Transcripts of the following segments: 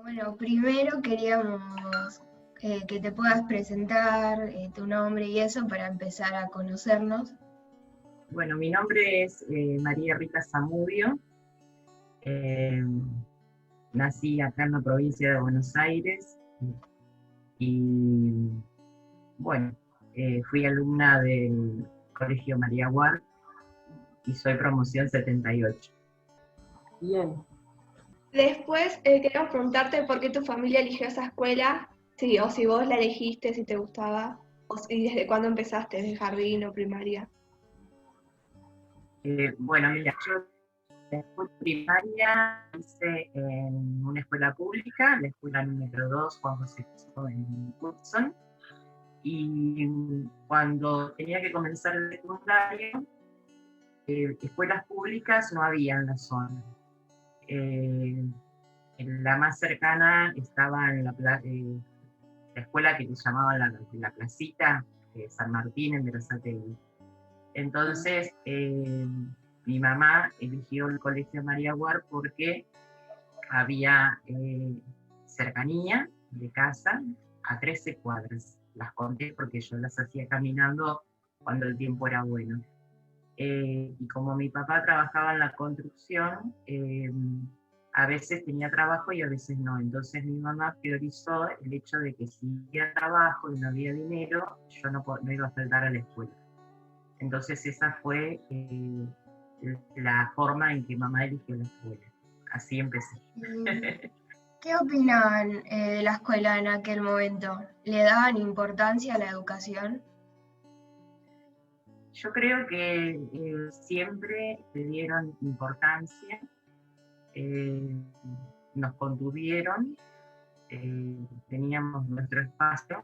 Bueno, primero queríamos que te puedas presentar tu nombre y eso para empezar a conocernos. Bueno, mi nombre es María Rita Zamudio. eh, Nací acá en la provincia de Buenos Aires y, bueno, fui alumna del Colegio María Guard y soy promoción 78. Bien. Después queremos preguntarte por qué tu familia eligió esa escuela, sí, o si vos la elegiste, si te gustaba, y desde cuándo empezaste, desde jardín o primaria. Bueno, mira, yo la escuela primaria hice en una escuela pública, la escuela número 2, Juan José Cusco, en Hudson, y cuando tenía que comenzar el secundario, escuelas públicas no había en la zona. La más cercana estaba en la escuela que le llamaban la Placita, San Martín, en Berazategui. Entonces, mi mamá eligió el Colegio María Guard porque había cercanía de casa a 13 cuadras. Las conté porque yo las hacía caminando cuando el tiempo era bueno. Y como mi papá trabajaba en la construcción, a veces tenía trabajo y a veces no. Entonces mi mamá priorizó el hecho de que si había trabajo y no había dinero, yo no iba a faltar a la escuela. Entonces esa fue la forma en que mamá eligió la escuela. Así empecé. ¿Qué opinan de la escuela en aquel momento? ¿Le daban importancia a la educación? Yo creo que siempre le dieron importancia, nos contuvieron, teníamos nuestro espacio.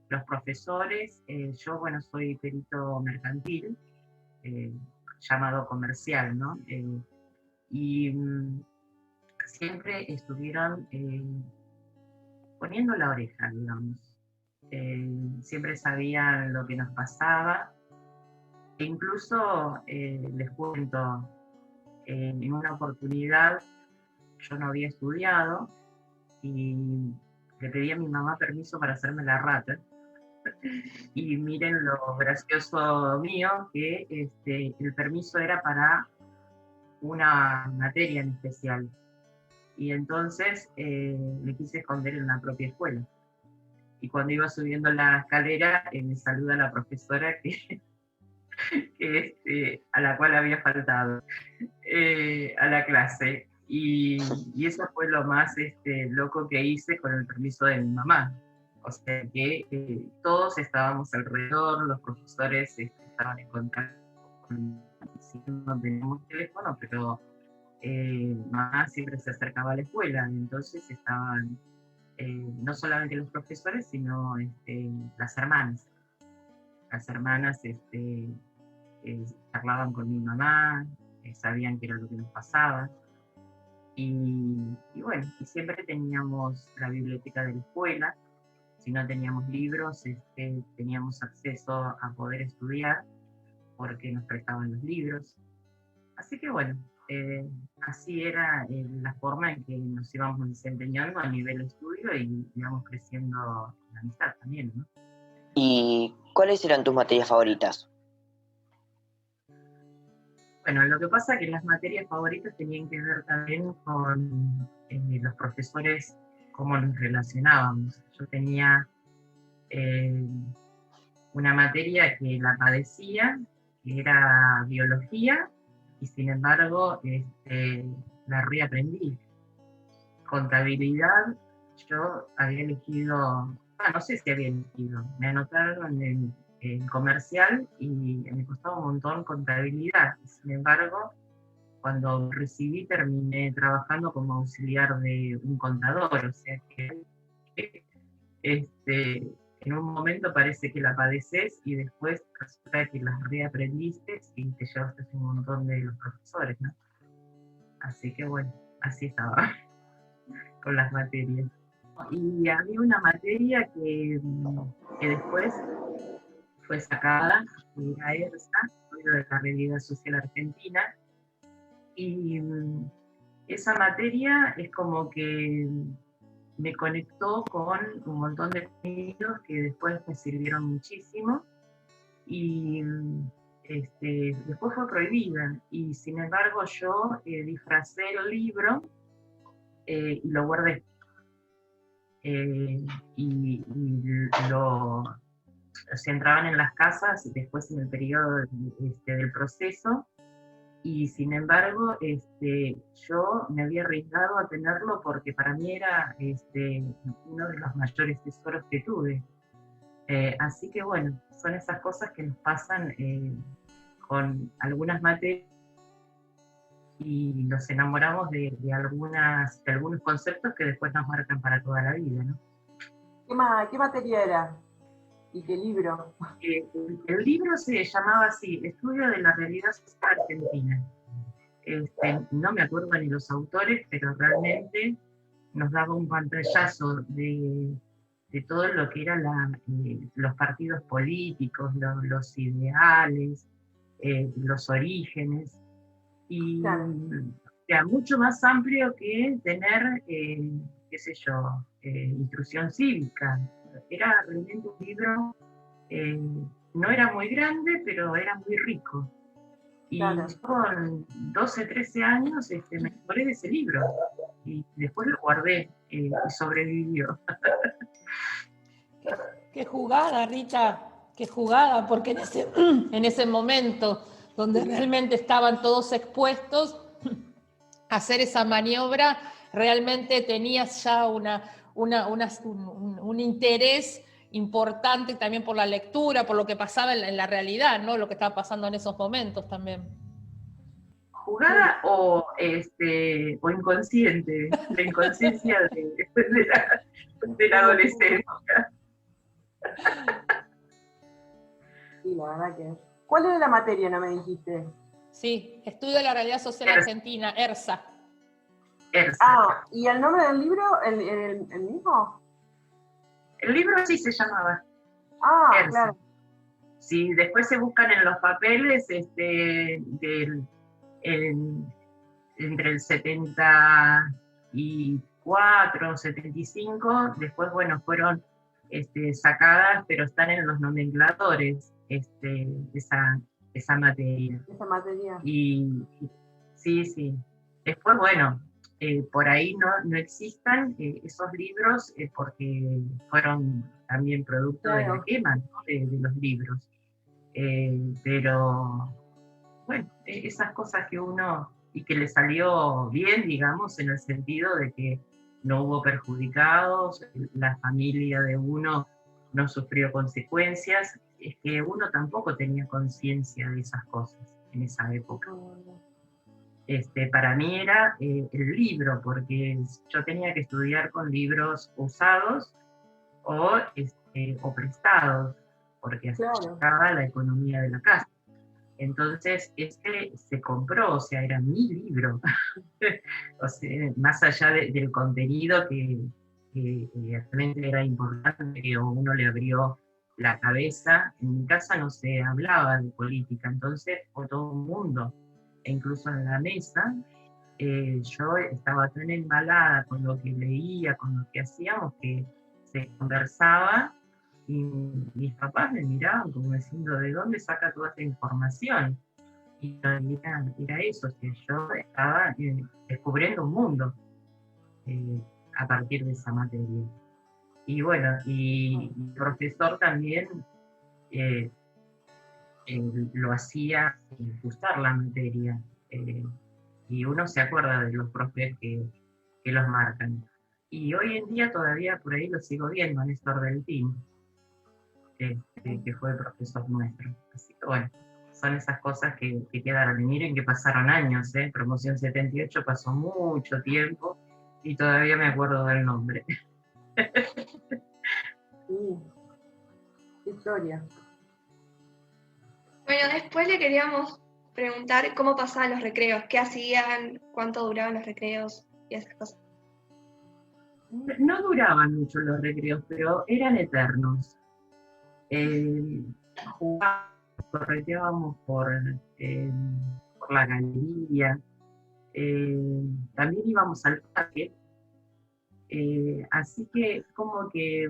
Los profesores, yo bueno, soy perito mercantil, llamado comercial, ¿no? Y siempre estuvieron poniendo la oreja, digamos. Siempre sabían lo que nos pasaba. E incluso les cuento, en una oportunidad yo no había estudiado y le pedí a mi mamá permiso para hacerme la rata. Y miren lo gracioso mío, que el permiso era para una materia en especial. Y entonces me quise esconder en la propia escuela. Y cuando iba subiendo la escalera, me saluda la profesora a la cual había faltado a la clase. Y eso fue lo más loco que hice con el permiso de mi mamá. O sea que todos estábamos alrededor, los profesores estaban en contacto con, si no teníamos teléfono, pero mamá siempre se acercaba a la escuela, entonces estaban no solamente los profesores, sino las hermanas. Las hermanas charlaban con mi mamá, sabían qué era lo que nos pasaba. Y bueno, y siempre teníamos la biblioteca de la escuela. Si no teníamos libros, teníamos acceso a poder estudiar porque nos prestaban los libros. Así que bueno, así era la forma en que nos íbamos desempeñando a nivel estudio y íbamos creciendo en la amistad también, ¿no? ¿Y cuáles eran tus materias favoritas? Bueno, lo que pasa es que las materias favoritas tenían que ver también con los profesores, cómo nos relacionábamos. Yo tenía una materia que la padecía, que era biología, y sin embargo la reaprendí. Contabilidad, yo había elegido, no sé si había elegido, me anotaron en comercial y me costaba un montón contabilidad. Sin embargo, cuando recibí terminé trabajando como auxiliar de un contador, o sea que en un momento parece que la padeces y después resulta que las reaprendiste y te llevaste un montón de los profesores, ¿no? Así que bueno, así estaba con las materias. Y había una materia que después fue sacada, que era ERSA, de la Realidad Social Argentina, y esa materia es como que me conectó con un montón de contenidos que después me sirvieron muchísimo y después fue prohibida y sin embargo yo disfracé el libro y lo guardé. Y se entraban en las casas después en el periodo del proceso y sin embargo yo me había arriesgado a tenerlo porque para mí era uno de los mayores tesoros que tuve. Así que bueno, son esas cosas que nos pasan con algunas materias y nos enamoramos de algunos conceptos que después nos marcan para toda la vida, ¿no? ¿Qué materia era? ¿Y qué libro? El libro se llamaba así, Estudio de la Realidad Social Argentina. No me acuerdo ni los autores, pero realmente nos daba un pantallazo de todo lo que eran los partidos políticos, los ideales, los orígenes, y Claro. sea mucho más amplio que tener, qué sé yo, instrucción cívica. Era realmente un libro, no era muy grande, pero era muy rico. Y Claro. yo con 12, 13 años me enamoré de ese libro y después lo guardé y sobrevivió. Qué jugada, Rita, qué jugada, porque en ese momento donde realmente estaban todos expuestos, hacer esa maniobra, realmente tenías ya un interés importante también por la lectura, por lo que pasaba en la realidad, ¿no? Lo que estaba pasando en esos momentos también. ¿Jugada o inconsciente? La inconsciencia de la adolescencia. Sí, la verdad que... ¿Cuál era la materia, no me dijiste? Sí, Estudio de la Realidad Social Argentina, ERSA. Ah, ¿y el nombre del libro, el mismo? El libro sí se llamaba. Ah, ERSA. claro. Si después se buscan en los papeles entre el 74, 75, después, bueno, fueron sacadas, pero están en los nomencladores esa materia. Esa materia. Y sí. Después, bueno, por ahí no existan esos libros porque fueron también producto de la quema, ¿no? de los libros. Pero, bueno, esas cosas que uno, y que le salió bien, digamos, en el sentido de que no hubo perjudicados, la familia de uno no sufrió consecuencias, es que uno tampoco tenía conciencia de esas cosas en esa época. Para mí era el libro, porque yo tenía que estudiar con libros usados o prestados, porque así estaba la economía de la casa. Entonces, se compró, o sea, era mi libro. O sea, más allá del contenido que realmente era importante, que uno le abrió la cabeza. En mi casa no se hablaba de política, entonces por todo el mundo, e incluso en la mesa, yo estaba tan embalada con lo que leía, con lo que hacíamos, que se conversaba y mis papás me miraban como diciendo, ¿de dónde saca toda esta información? Y era eso, que yo estaba descubriendo un mundo a partir de esa materia. Y bueno, y el profesor también lo hacía gustar la materia. Y uno se acuerda de los profes que los marcan. Y hoy en día todavía por ahí lo sigo viendo, a Néstor Delfín, que fue profesor nuestro. Así que bueno, son esas cosas que quedaron. Y miren que pasaron años, Promoción 78 pasó mucho tiempo y todavía me acuerdo del nombre. Historia. Bueno, después le queríamos preguntar cómo pasaban los recreos, qué hacían, cuánto duraban los recreos y esas cosas. No duraban mucho los recreos, pero eran eternos. Jugábamos, correteábamos por la galería, también íbamos al parque, así que como que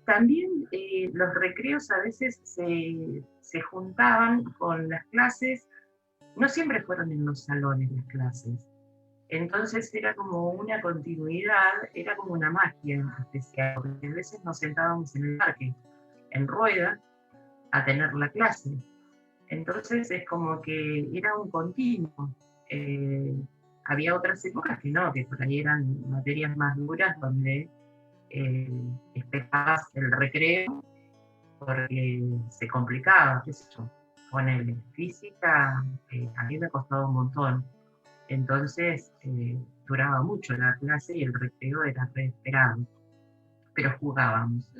también los recreos a veces se juntaban con las clases, no siempre fueron en los salones las clases, entonces era como una continuidad, era como una magia especial, porque a veces nos sentábamos en el parque, en rueda, a tener la clase. Entonces es como que era un continuo. Había otras épocas que no, que por ahí eran materias más duras donde esperabas el recreo porque se complicaba, qué sé yo. Ponele física, a mí me costaba un montón. Entonces duraba mucho la clase y el recreo era re esperado, pero jugábamos.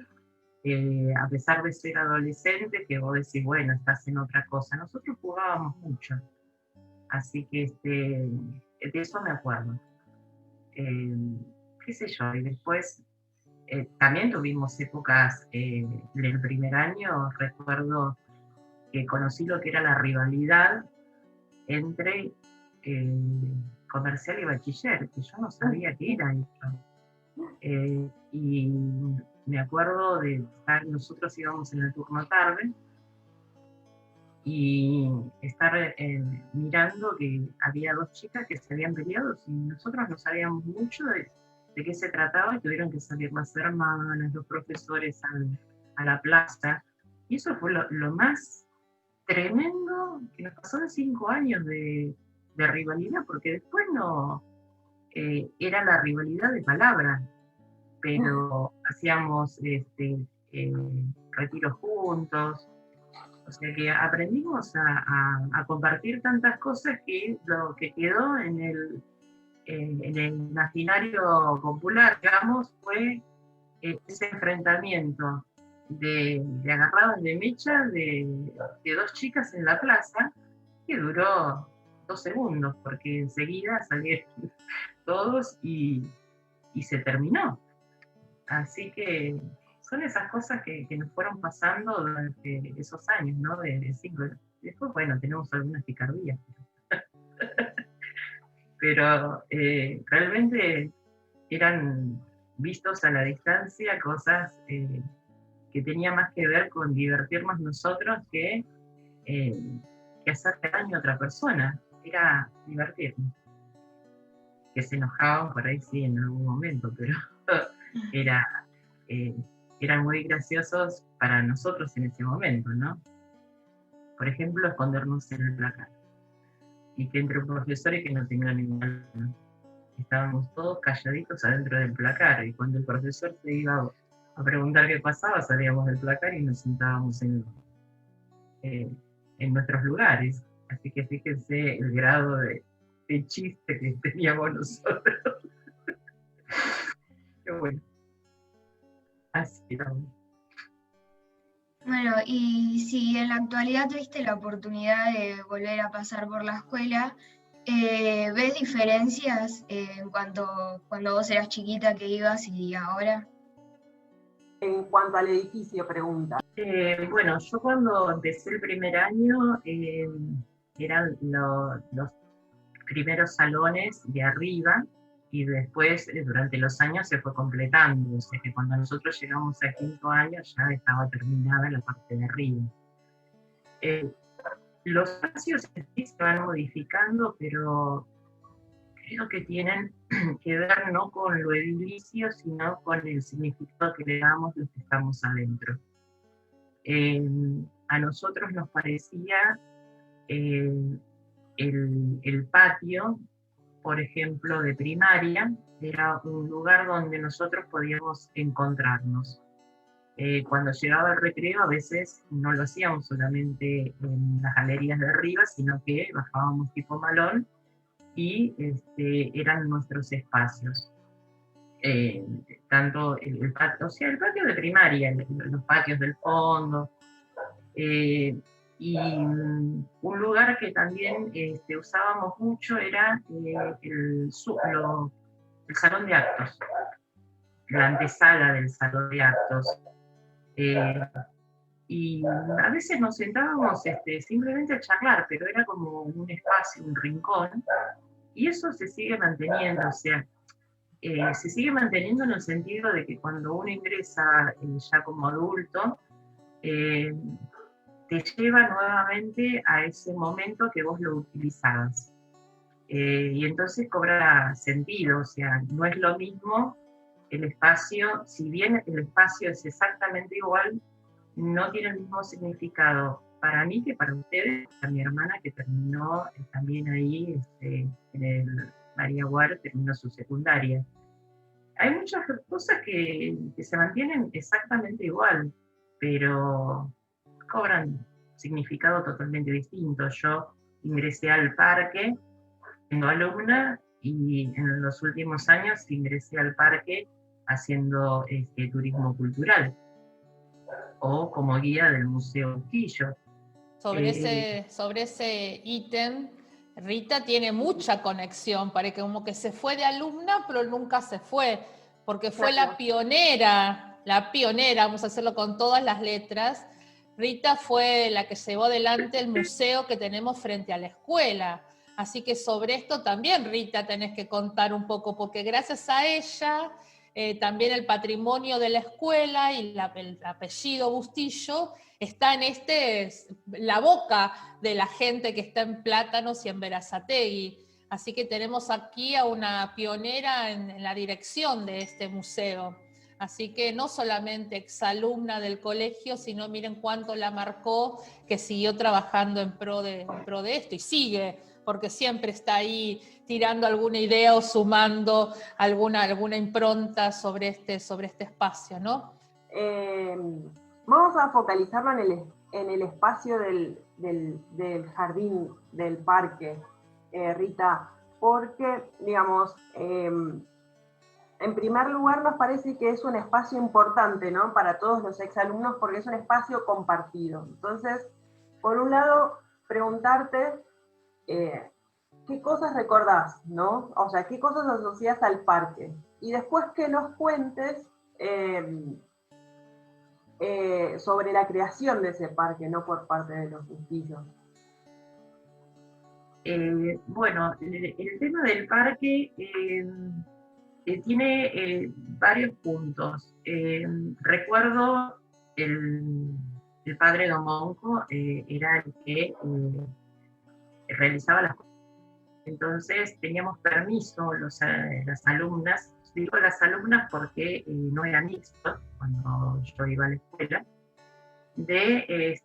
A pesar de ser adolescente, que vos decís, bueno, estás en otra cosa, nosotros jugábamos mucho. Así que de eso me acuerdo. Qué sé yo, y después también tuvimos épocas, en el primer año recuerdo que conocí lo que era la rivalidad entre comercial y bachiller, que yo no sabía qué era eso. Y me acuerdo de estar, nosotros íbamos en el turno tarde, y estar mirando que había dos chicas que se habían peleado y nosotros no sabíamos mucho de qué se trataba y tuvieron que salir las hermanas, los profesores a la plaza. Y eso fue lo más tremendo que nos pasó en 5 años de rivalidad, porque después no era la rivalidad de palabras, pero hacíamos retiros juntos. O sea que aprendimos a compartir tantas cosas que lo que quedó en el imaginario popular, digamos, fue ese enfrentamiento de agarradas de mecha de dos chicas en la plaza, que duró 2 segundos, porque enseguida salieron todos y se terminó. Así que son esas cosas que nos fueron pasando durante esos años, ¿no? De 5. Después, bueno, tenemos algunas picardías. Pero realmente eran vistos a la distancia cosas que tenían más que ver con divertirnos nosotros que hacer daño a otra persona. Era divertirnos. Que se enojaban por ahí, sí, en algún momento, pero eran muy graciosos para nosotros en ese momento, ¿no? Por ejemplo, escondernos en el placar. Y que entre profesores que no tenían ningún, estábamos todos calladitos adentro del placar, y cuando el profesor se iba a preguntar qué pasaba, salíamos del placar y nos sentábamos en nuestros lugares. Así que fíjense el grado de chiste que teníamos nosotros. Qué bueno. Así era. Bueno, y si en la actualidad tuviste la oportunidad de volver a pasar por la escuela, ¿ves diferencias en cuanto cuando vos eras chiquita que ibas y ahora? En cuanto al edificio, pregunta. Bueno, yo cuando empecé el primer año eran los primeros salones de arriba, y después durante los años se fue completando, o sea que cuando nosotros llegamos al 5.º año ya estaba terminada la parte de arriba. Los espacios sí se van modificando, pero creo que tienen que ver no con lo edilicio, sino con el significado que le damos los que estamos adentro. A nosotros nos parecía el patio, por ejemplo, de primaria, era un lugar donde nosotros podíamos encontrarnos. Cuando llegaba el recreo, a veces no lo hacíamos solamente en las galerías de arriba, sino que bajábamos tipo malón y eran nuestros espacios. Tanto el patio, o sea, el patio de primaria, los patios del fondo. Y un lugar que también usábamos mucho era el salón de actos, la antesala del salón de actos. Y a veces nos sentábamos simplemente a charlar, pero era como un espacio, un rincón, Y eso se sigue manteniendo, o sea, se sigue manteniendo en el sentido de que cuando uno ingresa ya como adulto, te lleva nuevamente a ese momento que vos lo utilizabas. Y entonces cobra sentido, o sea, no es lo mismo el espacio, si bien el espacio es exactamente igual, no tiene el mismo significado para mí que para ustedes, para mi hermana que terminó también ahí en el María Guard, terminó su secundaria. Hay muchas cosas que se mantienen exactamente igual, pero cobran significado totalmente distinto. Yo ingresé al parque, siendo alumna, y en los últimos años ingresé al parque haciendo turismo cultural o como guía del Museo Bustillo. Sobre ese ítem, Rita tiene mucha conexión, parece como que se fue de alumna, pero nunca se fue, porque fue la pionera, vamos a hacerlo con todas las letras. Rita fue la que llevó adelante el museo que tenemos frente a la escuela. Así que sobre esto también, Rita, tenés que contar un poco, porque gracias a ella, también el patrimonio de la escuela y el apellido Bustillo está en la boca de la gente que está en Plátanos y en Berazategui. Así que tenemos aquí a una pionera en la dirección de este museo. Así que no solamente exalumna del colegio, sino miren cuánto la marcó, que siguió trabajando en pro de esto, y sigue, porque siempre está ahí tirando alguna idea o sumando alguna impronta sobre este espacio, ¿no? Vamos a focalizarlo en el espacio del jardín, del parque, Rita, porque, digamos, en primer lugar nos parece que es un espacio importante, ¿no?, para todos los exalumnos, porque es un espacio compartido. Entonces, por un lado, preguntarte qué cosas recordás, ¿no? O sea, qué cosas asociás al parque. Y después que nos cuentes sobre la creación de ese parque, no por parte de los Bustillos. Bueno, el tema del parque tiene varios puntos. Recuerdo el padre Domonco era el que realizaba las cosas. Entonces teníamos permiso las alumnas, digo las alumnas porque no era mixto cuando yo iba a la escuela, de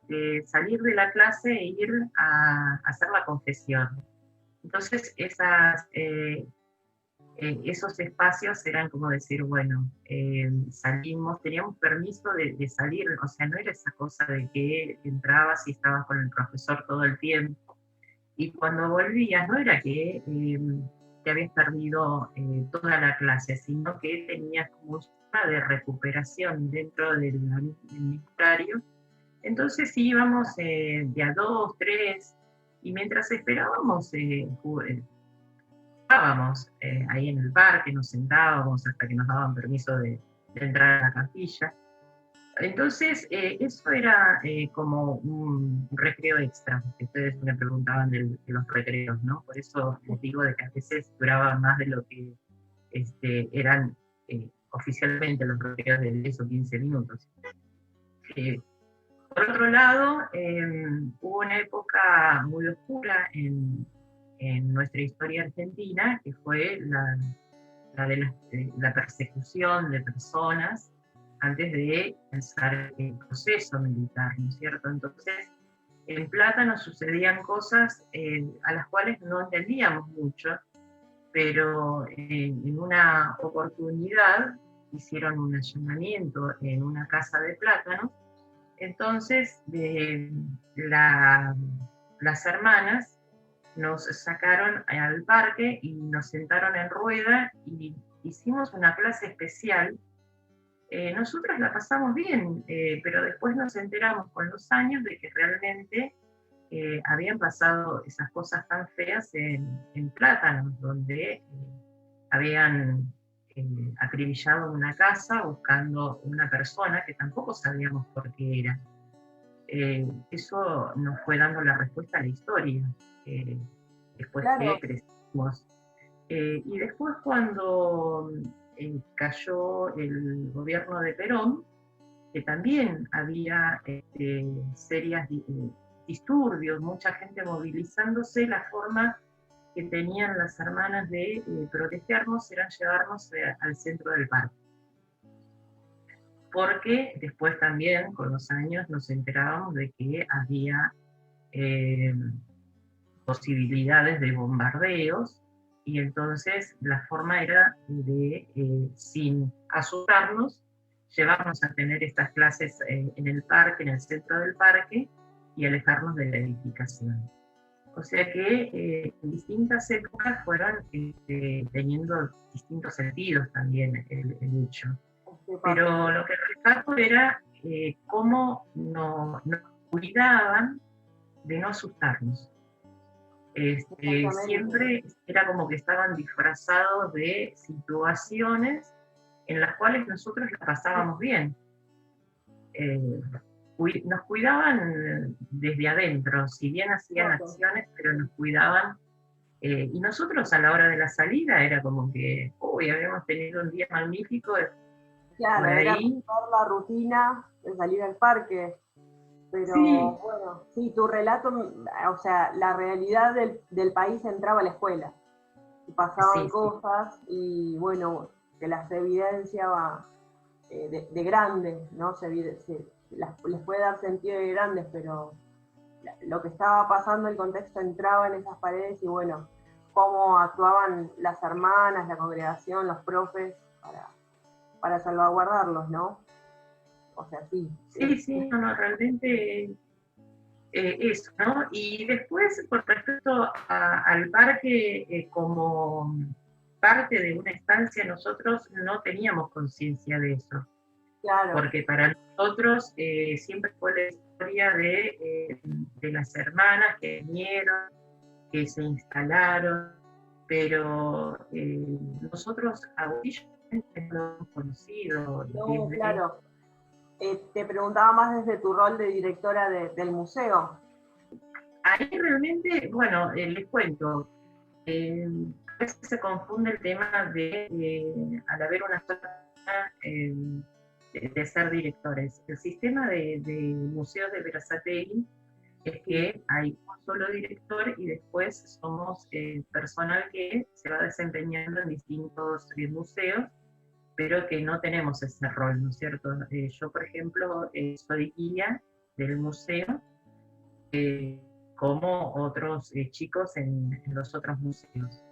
salir de la clase e ir a hacer la confesión. Entonces esos espacios eran como decir, bueno, salimos, teníamos permiso de salir, o sea, no era esa cosa de que entrabas y estabas con el profesor todo el tiempo, y cuando volvías no era que te habías perdido toda la clase, sino que tenías como un sistema de recuperación dentro del horario. Entonces íbamos de a 2, 3, y mientras esperábamos, jugábamos ahí en el parque, nos sentábamos hasta que nos daban permiso de entrar a la capilla. Entonces, eso era como un recreo extra, que ustedes me preguntaban de los recreos, ¿no? Por eso les digo de que a veces duraban más de lo que eran oficialmente los recreos de 10 o 15 minutos. Por otro lado, hubo una época muy oscura en nuestra historia argentina, que fue la de la persecución de personas antes de empezar el proceso militar, ¿no es cierto? Entonces, en Plátano sucedían cosas a las cuales no entendíamos mucho, pero en una oportunidad hicieron un allanamiento en una casa de Plátano. Entonces, las hermanas nos sacaron al parque y nos sentaron en rueda y hicimos una clase especial. Nosotros la pasamos bien, pero después nos enteramos con los años de que realmente habían pasado esas cosas tan feas en Plátanos, donde habían acribillado una casa buscando una persona que tampoco sabíamos por qué era. Eso nos fue dando la respuesta a la historia. Después Claro. que crecimos Y después cuando cayó el gobierno de Perón, que también había serias disturbios, mucha gente movilizándose, la forma que tenían las hermanas de protegernos era llevarnos al centro del parque. Porque después también, con los años, nos enterábamos de que había posibilidades de bombardeos, y entonces la forma era de, sin asustarnos, llevarnos a tener estas clases en el parque, en el centro del parque, y alejarnos de la edificación. O sea que en distintas épocas fueron teniendo distintos sentidos también el hecho. Pero lo que rescato era cómo nos cuidaban de no asustarnos. Siempre era como que estaban disfrazados de situaciones en las cuales nosotros la pasábamos bien. Nos cuidaban desde adentro, si bien hacían acciones, pero nos cuidaban. Y nosotros a la hora de la salida era como que, uy, habíamos tenido un día magnífico. Claro, era pasar la rutina de salir al parque. Pero sí. Bueno, sí, tu relato, o sea, la realidad del país entraba a la escuela. Y pasaban cosas y bueno, se las evidenciaba de grandes, ¿no? Les puede dar sentido de grandes, pero lo que estaba pasando, el contexto entraba en esas paredes y bueno, cómo actuaban las hermanas, la congregación, los profes para salvaguardarlos, ¿no? O sea, sí. Sí, no, realmente eso, ¿no? Y después, con respecto al parque, como parte de una estancia, nosotros no teníamos conciencia de eso. Claro. Porque para nosotros siempre fue la historia de las hermanas que vinieron, que se instalaron, pero nosotros a Botillo no lo hemos conocido. No, claro. Te preguntaba más desde tu rol de directora del museo. Ahí realmente, bueno, les cuento, a veces se confunde el tema de al haber una sola de ser directores. El sistema de museos de Berazategui es que hay un solo director y después somos personal que se va desempeñando en distintos museos, pero que no tenemos ese rol, ¿no es cierto? Yo, por ejemplo, soy guía del museo, como otros chicos en los otros museos.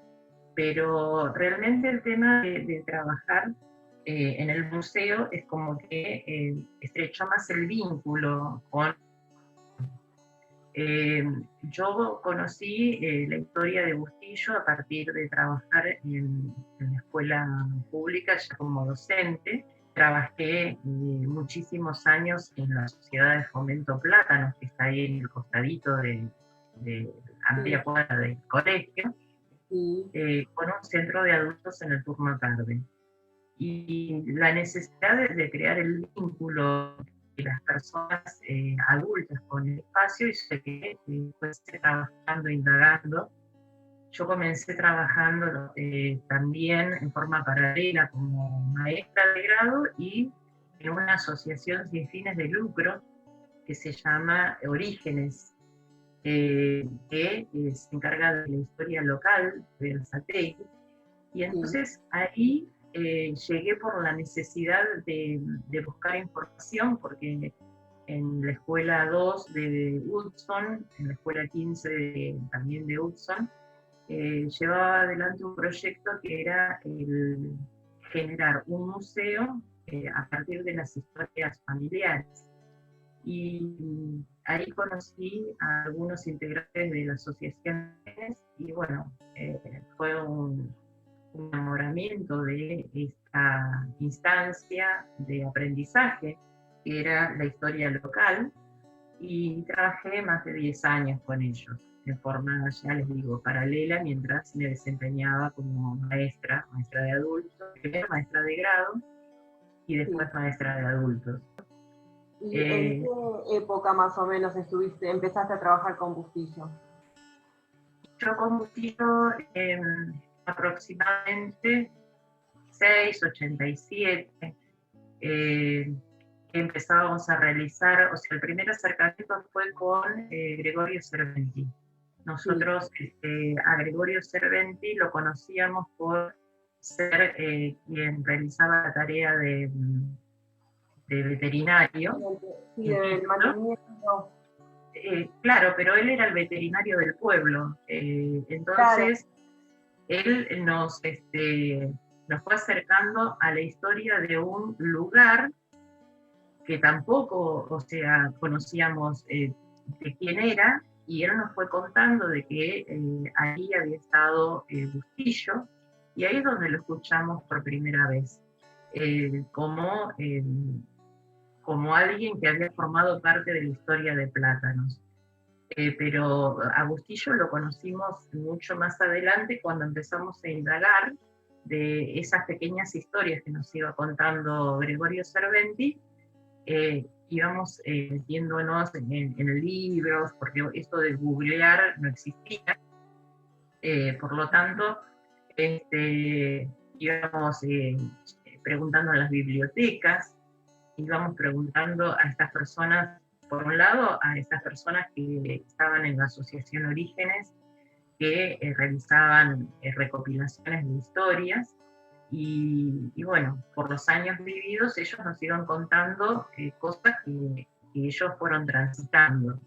Pero realmente el tema de trabajar en el museo es como que estrechó más el vínculo con... yo conocí la historia de Bustillo a partir de trabajar en la escuela pública ya como docente. Trabajé muchísimos años en la Sociedad de Fomento Plátanos, que está ahí en el costadito de amplia cuadra del colegio, con un centro de adultos en el turno tarde. Y la necesidad de crear el vínculo de las personas adultas con el espacio hizo que fuese trabajando, indagando. Yo comencé trabajando también en forma paralela como maestra de grado y en una asociación sin fines de lucro que se llama Orígenes, que se encarga de la historia local de Berazategui. Y entonces ahí llegué por la necesidad de buscar información, porque en la escuela 2 de Hudson, en la escuela 15 también de Hudson, llevaba adelante un proyecto que era el generar un museo a partir de las historias familiares. Y ahí conocí a algunos integrantes de las asociaciones y bueno, fue un enamoramiento de esta instancia de aprendizaje que era la historia local, y trabajé más de 10 años con ellos de forma, ya les digo, paralela, mientras me desempeñaba como maestra de adultos, primero maestra de grado y después maestra de adultos. ¿Y en qué época más o menos empezaste a trabajar con Bustillo? Yo con Bustillo aproximadamente 6, 87, empezábamos a realizar, o sea, el primer acercamiento fue con Gregorio Cerventi. Nosotros a Gregorio Cerventi lo conocíamos por ser quien realizaba la tarea de veterinario. Sí, del mantenimiento. Claro, pero él era el veterinario del pueblo. Entonces, él nos fue acercando a la historia de un lugar que tampoco, o sea, conocíamos de quién era, y él nos fue contando de que ahí había estado Bustillo, y ahí es donde lo escuchamos por primera vez, como alguien que había formado parte de la historia de Plátanos. Pero a Bustillo lo conocimos mucho más adelante cuando empezamos a indagar de esas pequeñas historias que nos iba contando Gregorio Cerventi. Íbamos metiéndonos en libros, porque esto de googlear no existía. Por lo tanto, íbamos preguntando en las bibliotecas, íbamos preguntando a estas personas, por un lado, a estas personas que estaban en la Asociación Orígenes, que realizaban recopilaciones de historias, y bueno, por los años vividos ellos nos iban contando cosas que ellos fueron transitando,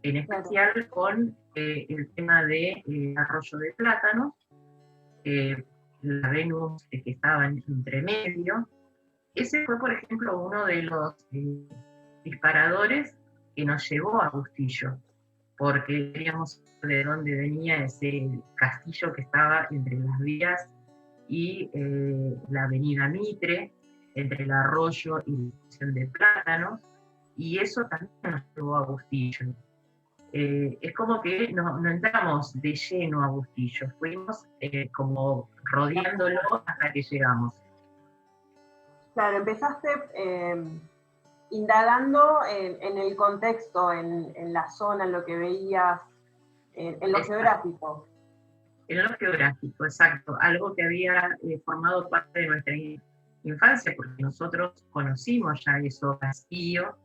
en especial con el tema de Arroyo de Plátanos, la Venus que estaba entre medio. Ese fue, por ejemplo, uno de los disparadores que nos llevó a Bustillo, porque queríamos saber de dónde venía ese castillo que estaba entre las vías y la avenida Mitre, entre el arroyo y la estación de Plátanos, y eso también nos llevó a Bustillo. Es como que no entramos de lleno a Bustillo, fuimos como rodeándolo hasta que llegamos. Claro, empezaste indagando en el contexto, en la zona, en lo que veías, en lo geográfico. En lo geográfico, exacto. Algo que había formado parte de nuestra infancia, porque nosotros conocimos ya eso, Castillo,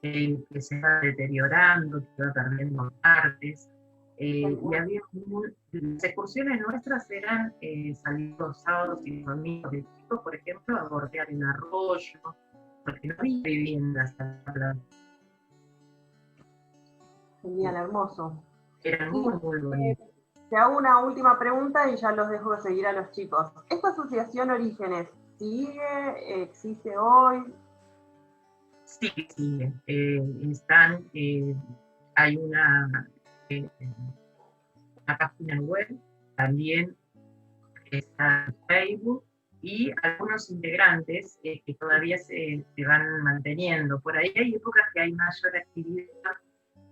que se va deteriorando, que va perdiendo partes. Y había las excursiones nuestras eran salir los sábados y domingos de chicos, por ejemplo, a bordear el arroyo, porque no había viviendas. Genial, hermoso. Era muy bonito. Te hago una última pregunta y ya los dejo de seguir a los chicos. ¿Esta asociación Orígenes sigue? ¿Existe hoy? Sí, sigue. Hay una página web, también está en Facebook, y algunos integrantes que todavía se van manteniendo. Por ahí hay épocas que hay mayor actividad,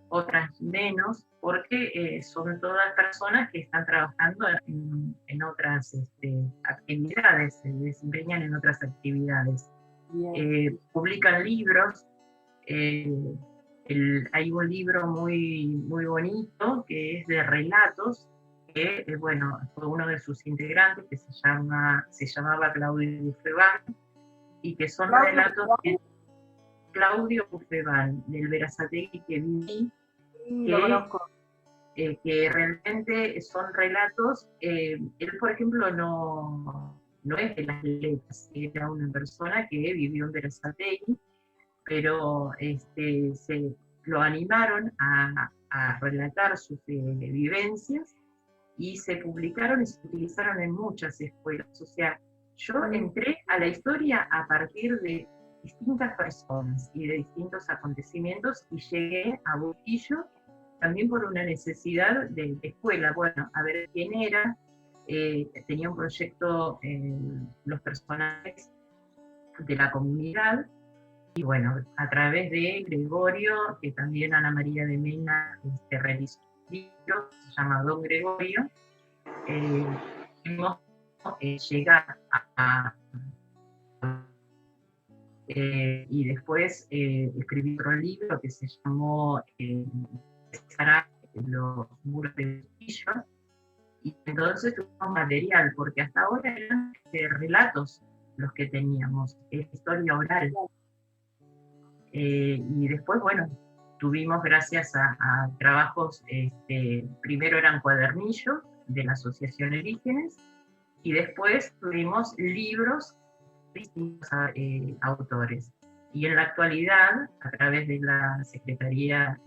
otras menos, porque son todas personas que están trabajando en otras actividades, se desempeñan en otras actividades. Publican libros. Hay un libro muy, muy bonito que es de relatos, que bueno, fue uno de sus integrantes, que se llamaba Claudio Buffebán, y que son relatos de Claudio Buffebán, del Berazategui que viví, que realmente son relatos. Él, por ejemplo, no es de las letras, era una persona que vivió en Berazategui, pero lo animaron a relatar sus vivencias, y se publicaron y se utilizaron en muchas escuelas. O sea, yo entré a la historia a partir de distintas personas y de distintos acontecimientos, y llegué a Bustillo también por una necesidad de escuela. Bueno, a ver quién era. Tenía un proyecto los personajes de la comunidad, y bueno, a través de Gregorio, que también Ana María de Mena realizó un libro, se llama Don Gregorio, pudimos llegar y después escribí otro libro que se llamó Los muros de Bustillo, y Entonces tuvimos material, porque hasta ahora eran relatos los que teníamos, historia oral. Y después, bueno, tuvimos gracias a trabajos, primero eran cuadernillos de la Asociación Orígenes, y después tuvimos libros de distintos autores. Y en la actualidad, a través de la Secretaría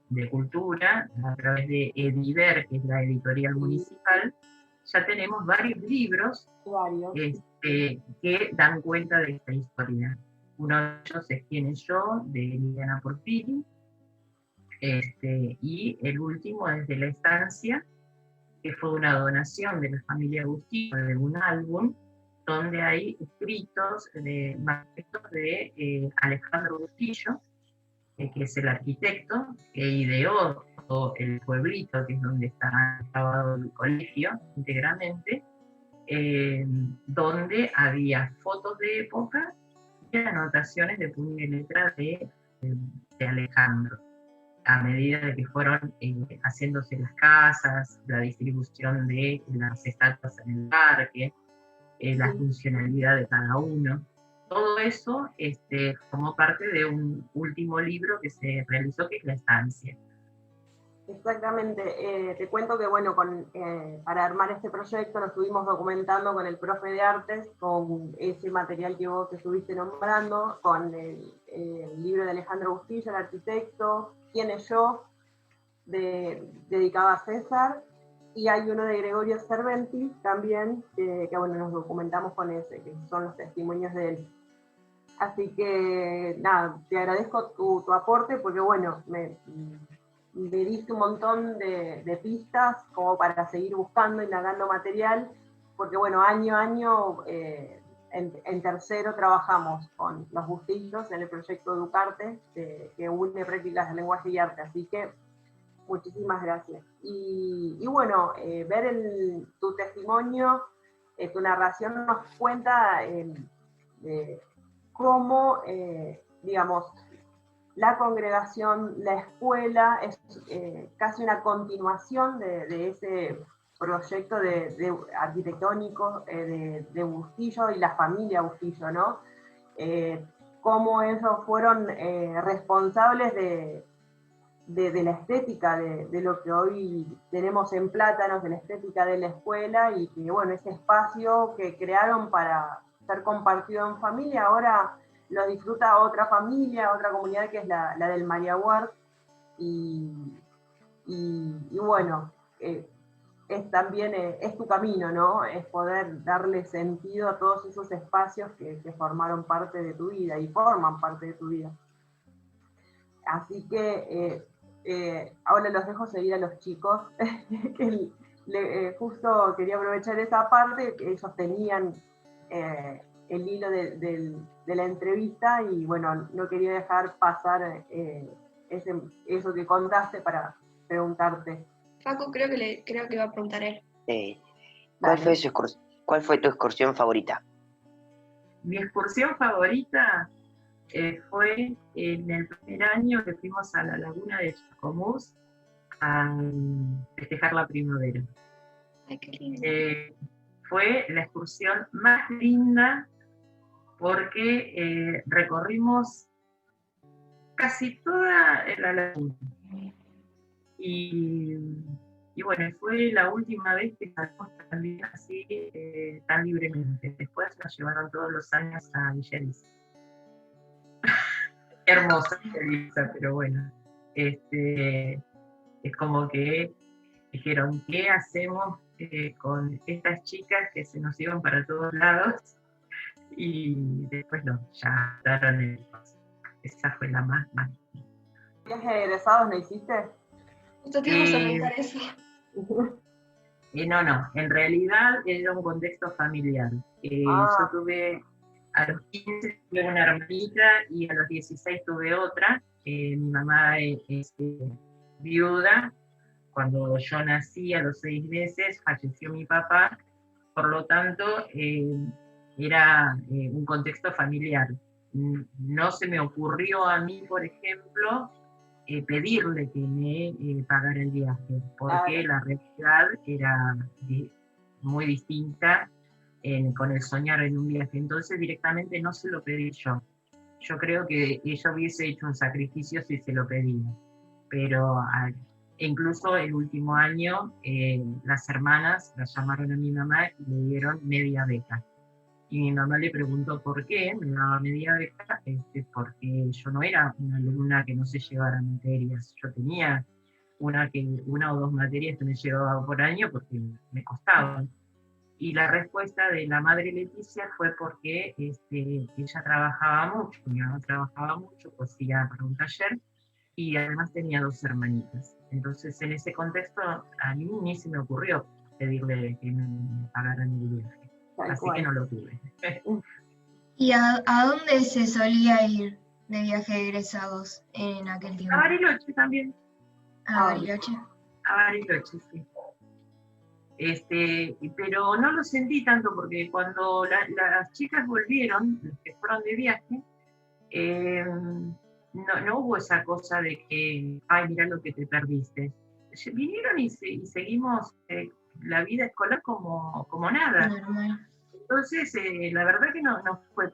de Cultura, a través de Ediver, que es la editorial municipal, ya tenemos varios libros que dan cuenta de esta historia. Uno de ellos es ¿Quién es yo?, de Liliana Porfiri, y el último es de La Estancia, que fue una donación de la familia Bustillo, de un álbum donde hay escritos de manuscritos de Alejandro Bustillo, que es el arquitecto que ideó todo el pueblito, que es donde está grabado el colegio íntegramente, donde había fotos de época y anotaciones de puño y letra de Alejandro, a medida de que fueron haciéndose las casas, la distribución de las estatuas en el parque, la funcionalidad de cada uno. Todo eso formó parte de un último libro que se realizó, que es La Estancia. Exactamente. Te cuento que, bueno, para armar este proyecto nos estuvimos documentando con el profe de artes, con ese material que vos estuviste nombrando, con el libro de Alejandro Bustillo, el arquitecto, ¿Quién es yo?, dedicado a César, y hay uno de Gregorio Cerventi también, que bueno, nos documentamos con ese, que son los testimonios de él. Así que, nada, te agradezco tu aporte, porque bueno, me diste un montón de pistas como para seguir buscando, indagando material, porque bueno, año a año, en tercero trabajamos con los Bustillos en el proyecto Educarte, que une prácticas de lenguaje y arte, así que muchísimas gracias. Y bueno, ver tu testimonio, tu narración nos cuenta cómo, digamos, la congregación, la escuela, es casi una continuación de ese proyecto arquitectónico de Bustillo y la familia Bustillo, ¿no? Cómo ellos fueron responsables de la estética de lo que hoy tenemos en Plátanos, de la estética de la escuela, y que bueno, ese espacio que crearon para ser compartido en familia, ahora lo disfruta otra familia, otra comunidad, que es la del Mariaguard, y bueno, también es tu camino, ¿no? Es poder darle sentido a todos esos espacios que formaron parte de tu vida y forman parte de tu vida. Así que ahora los dejo seguir a los chicos, que justo quería aprovechar esa parte, que ellos tenían el hilo de la entrevista, y bueno, no quería dejar pasar eso que contaste para preguntarte. Facu, creo que va a preguntar él. ¿Cuál fue tu excursión favorita? Mi excursión favorita fue en el primer año que fuimos a la laguna de Chascomús a festejar la primavera. Ay, qué lindo. Fue la excursión más linda, porque recorrimos casi toda la laguna. Y bueno, fue la última vez que salimos también así tan libremente. Después nos llevaron todos los años a Villa Elisa. Hermosa Villa Elisa, pero bueno, es como que dijeron, ¿qué hacemos con estas chicas que se nos iban para todos lados? Y después no, ya daron el paso. Esa fue la más. ¿Viajes egresados no hiciste? Justo te íbamos a preguntar eso. No, en realidad era un contexto familiar. Yo tuve, a los 15 tuve una hermanita y a los 16 tuve otra. Mi mamá es viuda. Cuando yo nací, a los 6 meses, falleció mi papá. Por lo tanto, era un contexto familiar. No se me ocurrió a mí, por ejemplo, pedirle que me pagara el viaje, porque la realidad era muy distinta con el soñar en un viaje. Entonces directamente no se lo pedí yo. Yo creo que ella hubiese hecho un sacrificio si se lo pedía, pero incluso el último año las hermanas la llamaron a mi mamá y le dieron media beca. Y mi mamá le preguntó por qué me daba media beca, porque yo no era una alumna que no se llevara materias. Yo tenía una o dos materias que me llevaba por año porque me costaban. Y la respuesta de la madre Leticia fue porque ella trabajaba mucho, mi mamá trabajaba mucho, cosía para un taller, y además tenía 2 hermanitas. Entonces, en ese contexto, a mí ni se me ocurrió pedirle que me pagaran el viaje. Así que no lo tuve. ¿Y a dónde se solía ir de viaje de egresados en aquel tiempo? A Bariloche también. ¿A Bariloche? A Bariloche, sí. Pero no lo sentí tanto porque cuando las chicas volvieron, las que fueron de viaje, no hubo esa cosa de que, ay, mirá lo que te perdiste. Vinieron y seguimos la vida escolar como nada. Normal. Entonces, la verdad que no fue,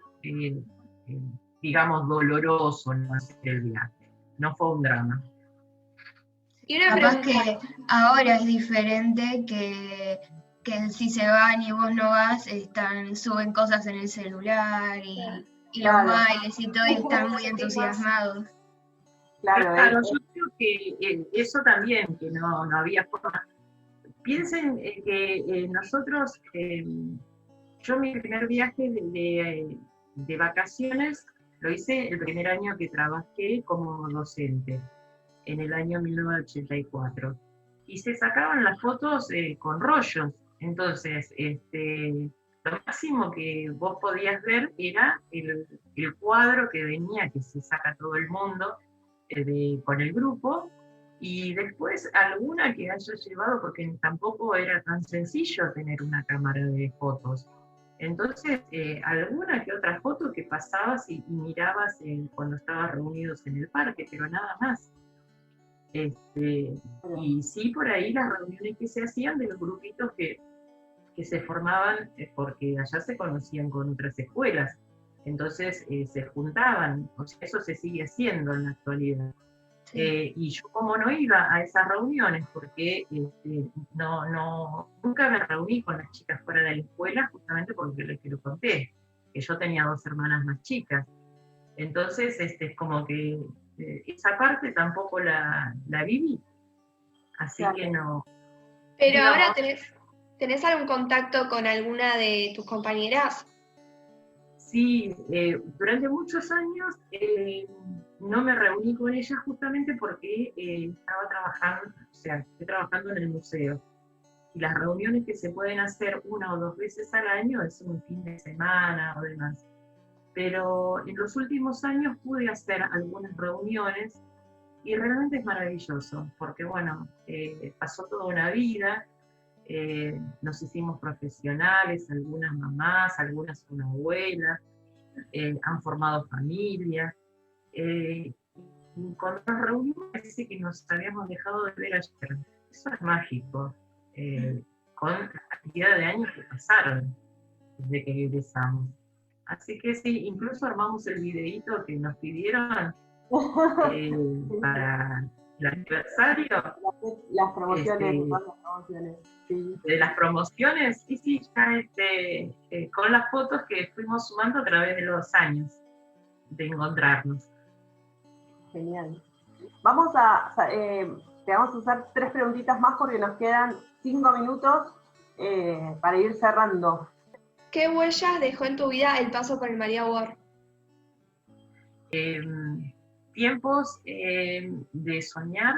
digamos, doloroso no hacer el viaje. No fue un drama. Y una Capaz pregunta. que ahora es diferente que si se van y vos no vas, suben cosas en el celular y los bailes y todo, y están muy entusiasmados. Claro, Yo creo que eso también, que no había forma. Piensen que nosotros, yo mi primer viaje de vacaciones lo hice el primer año que trabajé como docente, en el año 1984. Y se sacaban las fotos con rollos. Entonces, lo máximo que vos podías ver era el cuadro que venía, que se saca todo el mundo con el grupo, y después alguna que haya llevado, porque tampoco era tan sencillo tener una cámara de fotos. Entonces, alguna que otra foto que pasabas y mirabas cuando estabas reunidos en el parque, pero nada más. Y sí, por ahí las reuniones que se hacían de los grupitos que se formaban, porque allá se conocían con otras escuelas, entonces se juntaban, o sea, eso se sigue haciendo en la actualidad. Sí. Y yo como no iba a esas reuniones, porque nunca me reuní con las chicas fuera de la escuela, justamente porque les que lo conté, que yo tenía 2 hermanas más chicas. Entonces, es como que esa parte tampoco la viví, así claro. Que no. Pero digamos, ahora ¿tenés algún contacto con alguna de tus compañeras? Sí, durante muchos años no me reuní con ellas justamente porque estaba trabajando, o sea, estoy trabajando en el museo. Y las reuniones que se pueden hacer 1 o 2 veces al año es un fin de semana o demás. Pero en los últimos años pude hacer algunas reuniones y realmente es maravilloso, porque bueno, pasó toda una vida, nos hicimos profesionales, algunas mamás, algunas son abuelas, han formado familias, y cuando nos reunimos parece que nos habíamos dejado de ver ayer. Eso es mágico, con la cantidad de años que pasaron desde que egresamos. Así que sí, incluso armamos el videíto que nos pidieron para el aniversario. Las promociones, las promociones. Sí. De las promociones, y sí, ya con las fotos que fuimos sumando a través de los años de encontrarnos. Genial. Te vamos a usar 3 preguntitas más porque nos quedan 5 minutos para ir cerrando. ¿Qué huellas dejó en tu vida el paso por el María Ward? Tiempos de soñar.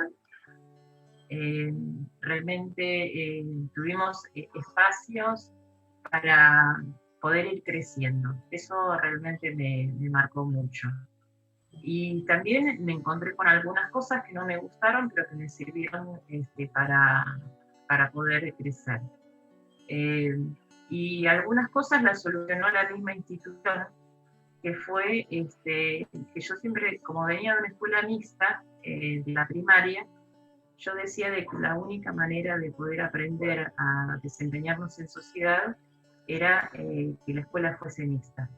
Realmente tuvimos espacios para poder ir creciendo. Eso realmente me marcó mucho. Y también me encontré con algunas cosas que no me gustaron, pero que me sirvieron para poder crecer. Y algunas cosas las solucionó la misma institución, que fue que yo siempre, como venía de una escuela mixta, de la primaria, yo decía de que la única manera de poder aprender a desempeñarnos en sociedad era que la escuela fuese mixta.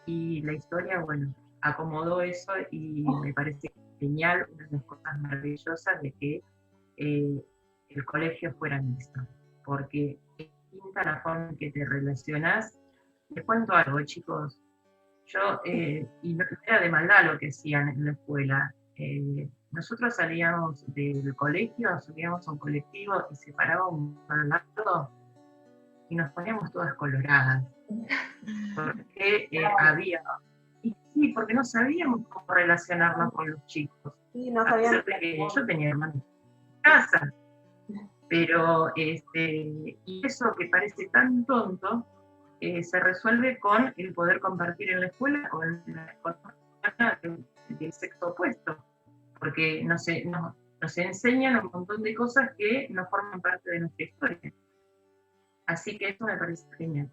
Y la historia, bueno, acomodó eso y me parece genial, una de las cosas maravillosas de que el colegio fuera mixto, porque es distinta la forma en que te relacionás. Les cuento algo, chicos. Yo, y no era de maldad lo que hacían en la escuela. Nosotros salíamos del colegio, subíamos a un colectivo y se paraba un lado y nos poníamos todas coloradas. Porque había... Y sí, porque no sabíamos cómo relacionarnos con los chicos. Sí, no sabían. Yo tenía hermanos en casa, pero y eso que parece tan tonto, se resuelve con el poder compartir en la escuela con la persona del sexo opuesto, porque nos enseñan un montón de cosas que no forman parte de nuestra historia. Así que eso me parece genial.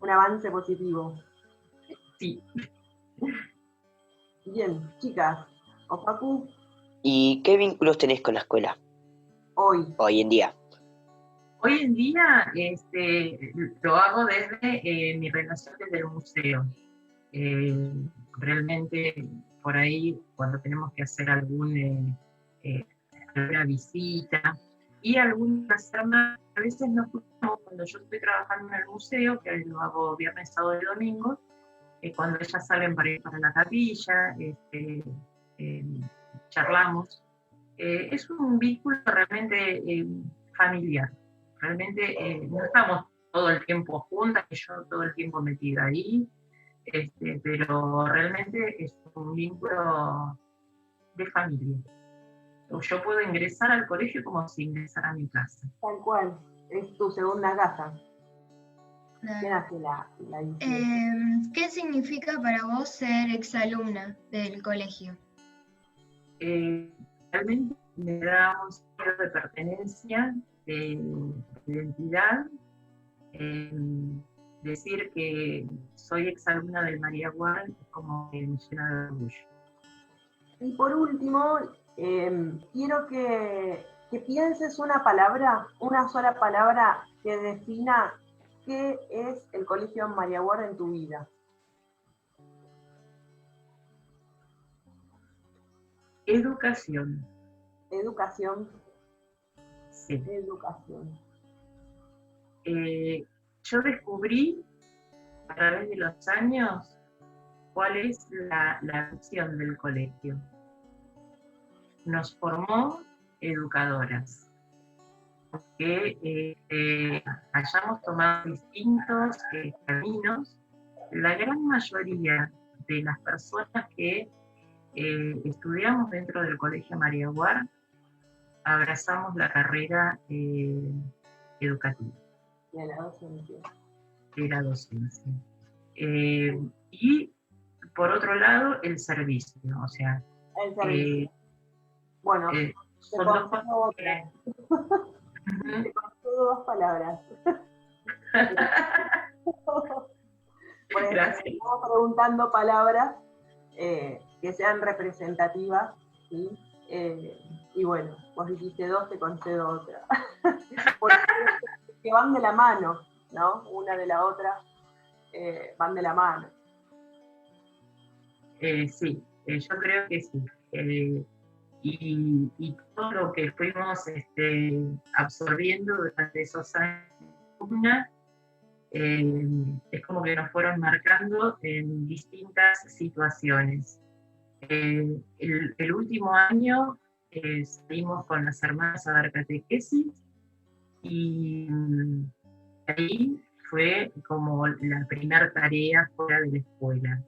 Un avance positivo. Sí. Bien, chicas, o Facu, ¿Y qué vínculos tenés con la escuela hoy en día? Hoy en día lo hago desde mi relación desde el museo. Realmente por ahí cuando tenemos que hacer alguna visita y algunas armas, a veces nos juntamos cuando yo estoy trabajando en el museo, que lo hago viernes, sábado y domingo, cuando ellas salen para ir para la capilla, charlamos. Es un vínculo realmente familiar. Realmente no estamos todo el tiempo juntas, y yo todo el tiempo metida ahí, pero realmente es un vínculo de familia. Yo puedo ingresar al colegio como si ingresara a mi casa. tal cual, es tu segunda casa. Claro. ¿Quién hace la ¿Qué significa para vos ser exalumna del colegio? Realmente me da un sentido de pertenencia, de identidad. Decir que soy exalumna del María Guard es como que me llena de orgullo. Y por último, quiero que pienses una palabra, una sola palabra que defina qué es el Colegio María Guard en tu vida. Educación. Educación. Sí. Educación. Yo descubrí a través de los años cuál es la misión del colegio. Nos formó educadoras, que hayamos tomado distintos caminos. La gran mayoría de las personas que estudiamos dentro del Colegio María Guard abrazamos la carrera educativa. De la docencia. De la docencia. Y por otro lado, el servicio, o sea, El servicio. Bueno, son dos cosas que... Te concedo 2 palabras. Por eso Gracias. estamos preguntando palabras que sean representativas, ¿sí? Y bueno, vos dijiste 2, te concedo otra. Porque que van de la mano, ¿no? Una de la otra van de la mano. Sí, yo creo que sí. Y todo lo que fuimos absorbiendo durante esos años, es como que nos fueron marcando en distintas situaciones. El último año salimos con las hermanas a dar catequesis y ahí fue como la primera tarea fuera de la escuela.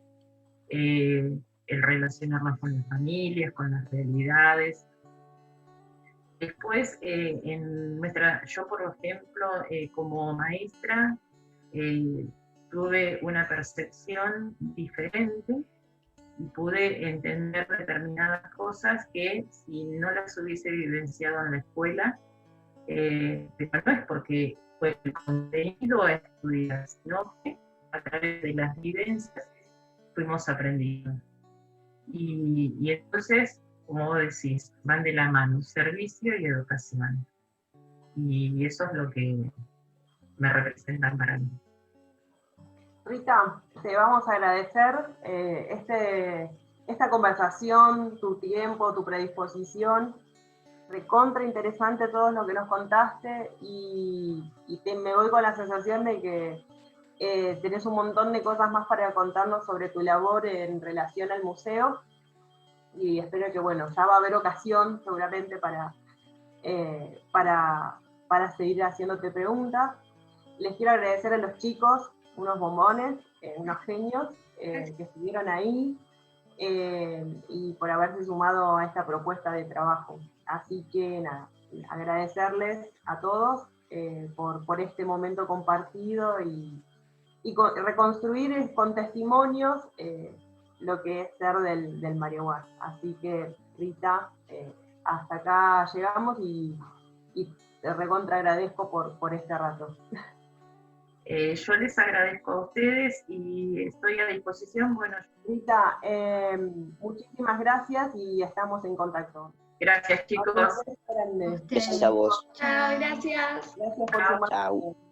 El relacionarnos con las familias, con las realidades. Después, yo por ejemplo, como maestra, tuve una percepción diferente y pude entender determinadas cosas que si no las hubiese vivenciado en la escuela, pero no es porque fue el contenido a estudiar, sino que a través de las vivencias fuimos aprendiendo. Y entonces, como vos decís, van de la mano servicio y educación. Y eso es lo que me representan para mí. Rita, te vamos a agradecer esta conversación, tu tiempo, tu predisposición. Recontra interesante todo lo que nos contaste y me voy con la sensación de que tenés un montón de cosas más para contarnos sobre tu labor en relación al museo, y espero que, bueno, ya va a haber ocasión seguramente para seguir haciéndote preguntas. Les quiero agradecer a los chicos, unos bombones, unos genios, que estuvieron ahí, y por haberse sumado a esta propuesta de trabajo. Así que nada, agradecerles a todos por este momento compartido y reconstruir con testimonios lo que es ser del Marioguás. Así que, Rita, hasta acá llegamos y te recontra agradezco por este rato. Yo les agradezco a ustedes y estoy a disposición. Bueno, Rita, muchísimas gracias y estamos en contacto. Gracias, chicos. Gracias a vos. Chao, gracias. Gracias por tu Chao.